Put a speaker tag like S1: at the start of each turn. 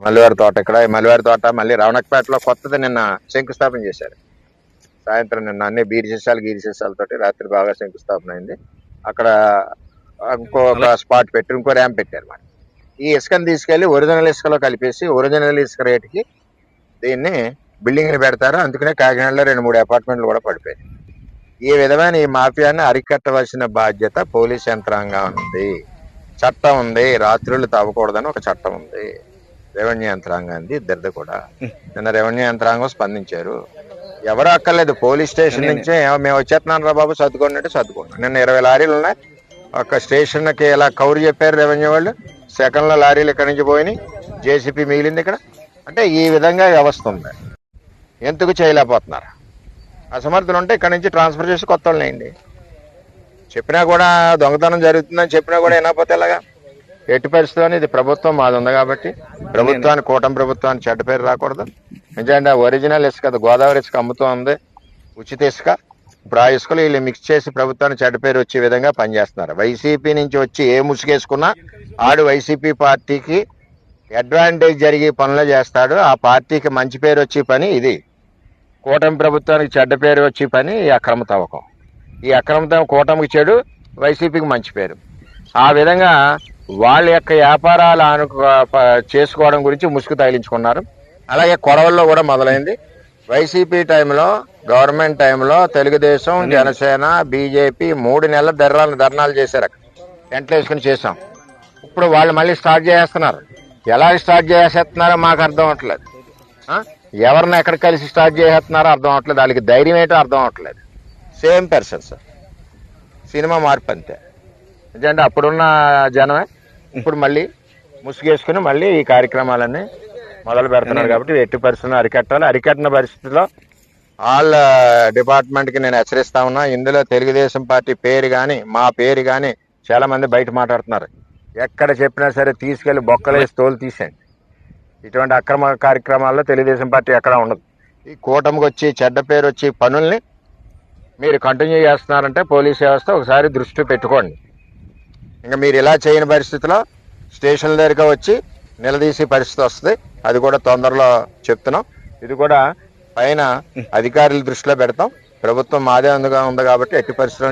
S1: మల్లివారి తోట ఇక్కడ మల్లివారి తోట మళ్ళీ రవణకపేటలో కొత్తది నిన్న శంకుస్థాపన చేశారు. సాయంత్రం నిన్న అన్ని గీరి సీసాలతోటి రాత్రి బాగా శంకుస్థాపన అయింది. అక్కడ ఇంకొక స్పాట్ పెట్టి ఇంకో ర్యాంప్ పెట్టారు. మరి ఈ ఇసుకని తీసుకెళ్లి ఒరిజినల్ ఇసుకలో కలిపేసి ఒరిజినల్ ఇసుక రేటుకి దీన్ని బిల్డింగ్ని పెడతారు. అందుకనే కాకినాడలో 2-3 అపార్ట్మెంట్లు కూడా పడిపోయాయి. ఈ విధమైన ఈ మాఫియాని అరికట్టవలసిన బాధ్యత పోలీస్ యంత్రాంగం ఉంది. చట్టం ఉంది, రాత్రులు తవ్వకూడదని ఒక చట్టం ఉంది. రెవెన్యూ యంత్రాంగాన్ని ఇద్దరిది కూడా నిన్న రెవెన్యూ యంత్రాంగం స్పందించారు. ఎవరు అక్కర్లేదు, పోలీస్ స్టేషన్ నుంచే మేము వచ్చేస్తున్నాను రా బాబు సర్దుకోండి అంటే సర్దుకోండి. నిన్న 20 లారీలు ఉన్నాయి. ఒక స్టేషన్కి ఇలా కౌరు చెప్పారు రెవెన్యూ వాళ్ళు. సెకండ్లో లారీలు ఇక్కడి నుంచి పోయినాయి, జేసీపీ మిగిలింది ఇక్కడ. అంటే ఈ విధంగా వ్యవస్థ ఉంది. ఎందుకు చేయలేకపోతున్నారు? అసమర్థులు ఉంటే ఇక్కడ నుంచి ట్రాన్స్ఫర్ చేసి కొత్త వాళ్ళు వేయండి. చెప్పినా కూడా దొంగతనం జరుగుతుందని చెప్పినా కూడా వినకపోతే ఎలాగా? ఎట్టి పరిస్థితుల్లో ఇది ప్రభుత్వం మాది ఉంది కాబట్టి ప్రభుత్వానికి, కూటమి ప్రభుత్వానికి చెడ్డ పేరు రాకూడదు. ఎందుకంటే ఒరిజినల్ ఇసుక, గోదావరి ఇసుక అమ్ముతూ ఉంది, ఉచిత ఇసుక. ఇప్పుడు ఆ ఇసుకలు వీళ్ళు మిక్స్ చేసి ప్రభుత్వానికి చెడ్డ పేరు వచ్చే విధంగా పనిచేస్తున్నారు. వైసీపీ నుంచి వచ్చి ఏ ముసుగేసుకున్నా ఆడు వైసీపీ పార్టీకి అడ్వాంటేజ్ జరిగే పనులు చేస్తాడు. ఆ పార్టీకి మంచి పేరు వచ్చే పని ఇది. కూటమి ప్రభుత్వానికి చెడ్డ పేరు వచ్చే పని ఈ అక్రమ తవ్వకం. ఈ అక్రమ తవ్వకం కూటమికి చెడు, వైసీపీకి మంచి పేరు. ఆ విధంగా వాళ్ళ యొక్క వ్యాపారాలు చేసుకోవడం గురించి ముసుగు తగిలించుకున్నారు. అలాగే కొడవల్లో కూడా మొదలైంది. వైసీపీ టైంలో, గవర్నమెంట్ టైంలో తెలుగుదేశం, జనసేన, బీజేపీ 3 నెలల ధర్నాలు చేశారు. టెంట్లు వేసుకుని చేసాం. ఇప్పుడు వాళ్ళు మళ్ళీ స్టార్ట్ చేస్తున్నారు. ఎలా స్టార్ట్ చేసేస్తున్నారో మాకు అర్థం అవట్లేదు. ఎవరిని ఎక్కడ కలిసి స్టార్ట్ చేసేస్తున్నారో అర్థం అవట్లేదు. వాళ్ళకి ధైర్యం ఏంటో అర్థం అవట్లేదు. సేమ్ పర్సన్ సార్, సినిమా మార్పు అంతే. ఎందుకంటే అప్పుడున్న జనమే ఇప్పుడు మళ్ళీ ముసుగేసుకుని మళ్ళీ ఈ కార్యక్రమాలన్నీ మొదలు పెడుతున్నారు. కాబట్టి ఎట్టి పరిస్థితుల్లో అరికట్టాలి. అరికట్టిన పరిస్థితుల్లో వాళ్ళ డిపార్ట్మెంట్కి నేను హెచ్చరిస్తా ఉన్నా. ఇందులో తెలుగుదేశం పార్టీ పేరు కానీ, మా పేరు కానీ చాలా మంది బయట మాట్లాడుతున్నారు. ఎక్కడ చెప్పినా సరే తీసుకెళ్లి బొక్కలేసి తోలు తీసేయండి. ఇటువంటి అక్రమ కార్యక్రమాల్లో తెలుగుదేశం పార్టీ ఎక్కడా ఉండదు. ఈ కూటమికి వచ్చి చెడ్డ పేరు వచ్చి పనుల్ని మీరు కంటిన్యూ చేస్తున్నారంటే పోలీస్ వ్యవస్థ ఒకసారి దృష్టి పెట్టుకోండి. ఇంకా మీరు ఇలా చేయని పరిస్థితిలో స్టేషన్ల దగ్గరికి వచ్చి నిలదీసే పరిస్థితి వస్తుంది. అది కూడా తొందరలో చెప్తున్నాం. ఇది కూడా పైన అధికారుల దృష్టిలో పెడతాం. ప్రభుత్వం మాదే ఉంది కాబట్టి ఎట్టి పరిస్థితుల్లో